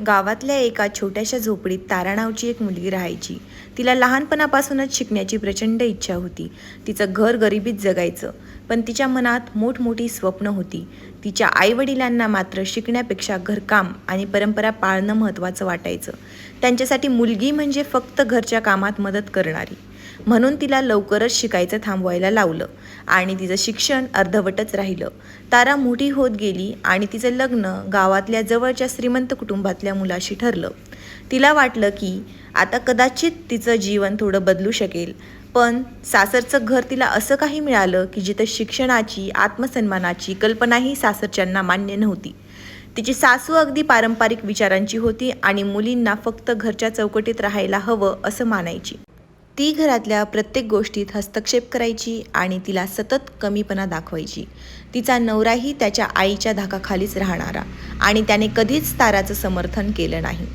गावातल्या एका छोट्याशा झोपडीत तारा नावची एक मुलगी राहायची. तिला लहानपणापासूनच शिकण्याची प्रचंड इच्छा होती. तिचं घर गरिबीत जगायचं, पण तिच्या मनात मोठमोठी स्वप्न होती. तिच्या आईवडिलांना मात्र शिकण्यापेक्षा घरकाम आणि परंपरा पाळणं महत्त्वाचं वाटायचं. त्यांच्यासाठी मुलगी म्हणजे फक्त घरच्या कामात मदत करणारी. म्हणून तिला लवकरच शिकायचं थांबवायला लावलं आणि तिचं शिक्षण अर्धवटच राहिलं. तारा मोठी होत गेली आणि तिचं लग्न गावातल्या जवळच्या श्रीमंत कुटुंबातल्या मुलाशी ठरलं. तिला वाटलं की आता कदाचित तिचं जीवन थोडं बदलू शकेल. पण सासरचं घर तिला असं काही मिळालं की जिथं शिक्षणाची, आत्मसन्मानाची कल्पनाही सासरच्यांना मान्य नव्हती. तिची सासू अगदी पारंपरिक विचारांची होती आणि मुलींना फक्त घरच्या चौकटीत राहायला हवं असं मानायची. ती घरातल्या प्रत्येक गोष्टीत हस्तक्षेप करायची आणि तिला सतत कमीपणा दाखवायची. तिचा नवराही त्याच्या आईच्या धाकाखालीच राहणारा आणि त्याने कधीच ताराचं समर्थन केलं नाही.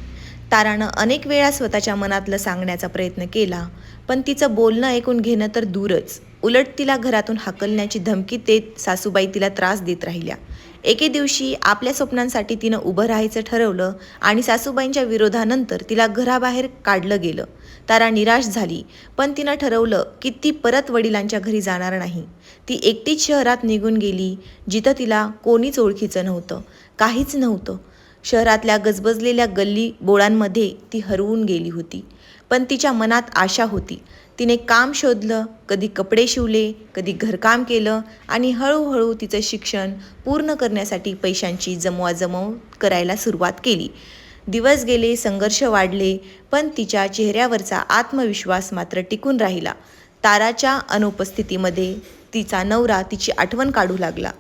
तारानं अनेक वेळा स्वतःच्या मनातलं सांगण्याचा प्रयत्न केला, पण तिचं बोलणं ऐकून घेणं तर दूरच. उलट तिला घरातून हाकलण्याची धमकी देत सासूबाई तिला त्रास देत राहिल्या. एके दिवशी आपल्या स्वप्नांसाठी तिनं उभं राहायचं ठरवलं आणि सासूबाईंच्या विरोधानंतर तिला घराबाहेर काढलं गेलं. तारा निराश झाली, पण तिनं ठरवलं की ती परत वडिलांच्या घरी जाणार नाही. ती एकटीच शहरात निघून गेली, जिथं तिला कोणीच ओळखीचं नव्हतं, काहीच नव्हतं. शहरातल्या गजबजलेल्या गल्ली बोळांमध्ये ती हरवून गेली होती. पण तिच्या मनात आशा होती. तिने काम शोधलं, कधी कपडे शिवले, कधी घरकाम केलं आणि हळूहळू तिचं शिक्षण पूर्ण करण्यासाठी पैशांची जमवाजमव करायला सुरुवात केली. दिवस गेले, संघर्ष वाढले, पण तिच्या चेहऱ्यावरचा आत्मविश्वास मात्र टिकून राहिला. ताराच्या अनुपस्थितीमध्ये तिचा नवरा तिची आठवण काढू लागला.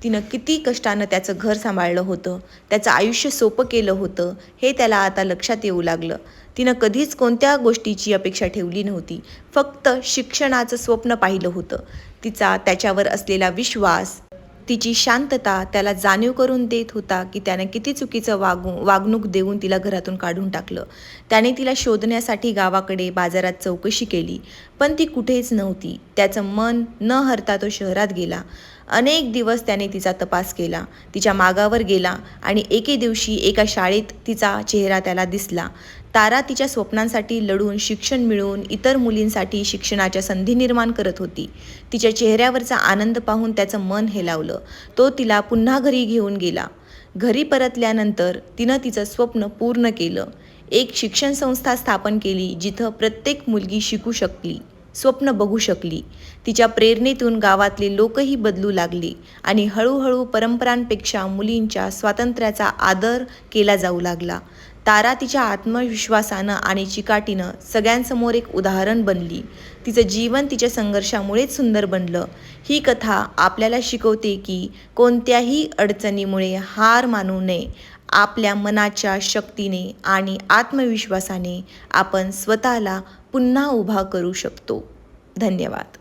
तिनं किती कष्टानं त्याचं घर सांभाळलं होतं, त्याचं आयुष्य सोपं केलं होतं, हे त्याला आता लक्षात येऊ लागलं. तिनं कधीच कोणत्या गोष्टीची अपेक्षा ठेवली नव्हती, फक्त शिक्षणाचं स्वप्न पाहिलं होतं. तिचा त्याच्यावर असलेला विश्वास, तिची शांतता त्याला जाणीव करून देत होता की त्याने किती चुकीचं वागणूक देऊन तिला घरातून काढून टाकलं. त्याने तिला शोधण्यासाठी गावाकडे, बाजारात चौकशी केली, पण ती कुठेच नव्हती. त्याचं मन न हरता तो शहरात गेला. अनेक दिवस त्याने तिचा तपास केला, तिच्या मागावर गेला आणि एके दिवशी एका शाळेत तिचा चेहरा त्याला दिसला. तारा तिच्या स्वप्नांसाठी लढून शिक्षण मिळवून इतर मुलींसाठी शिक्षणाच्या संधी निर्माण करत होती. तिच्या चेहऱ्यावरचा आनंद पाहून त्याचं मन हेलावलं. तो तिला पुन्हा घरी घेऊन गेला. घरी परतल्यानंतर तिनं तिचं स्वप्न पूर्ण केलं. एक शिक्षण संस्था स्थापन केली, जिथं प्रत्येक मुलगी शिकू शकली, स्वप्न बघू शकली. तिच्या प्रेरणेतून गावातले लोकही बदलू लागले आणि हळूहळू परंपरांपेक्षा मुलींच्या स्वातंत्र्याचा आदर केला जाऊ लागला. तारा तिच्या आत्मविश्वासानं आणि चिकाटीनं सगळ्यांसमोर एक उदाहरण बनली. तिचं जीवन तिच्या संघर्षामुळेच सुंदर बनलं. ही कथा आपल्याला शिकवते की कोणत्याही अडचणीमुळे हार मानू नये. आपल्या मनाच्या शक्तीने आणि आत्मविश्वासाने आपण स्वतःला पुन्हा उभा करू शकतो. धन्यवाद.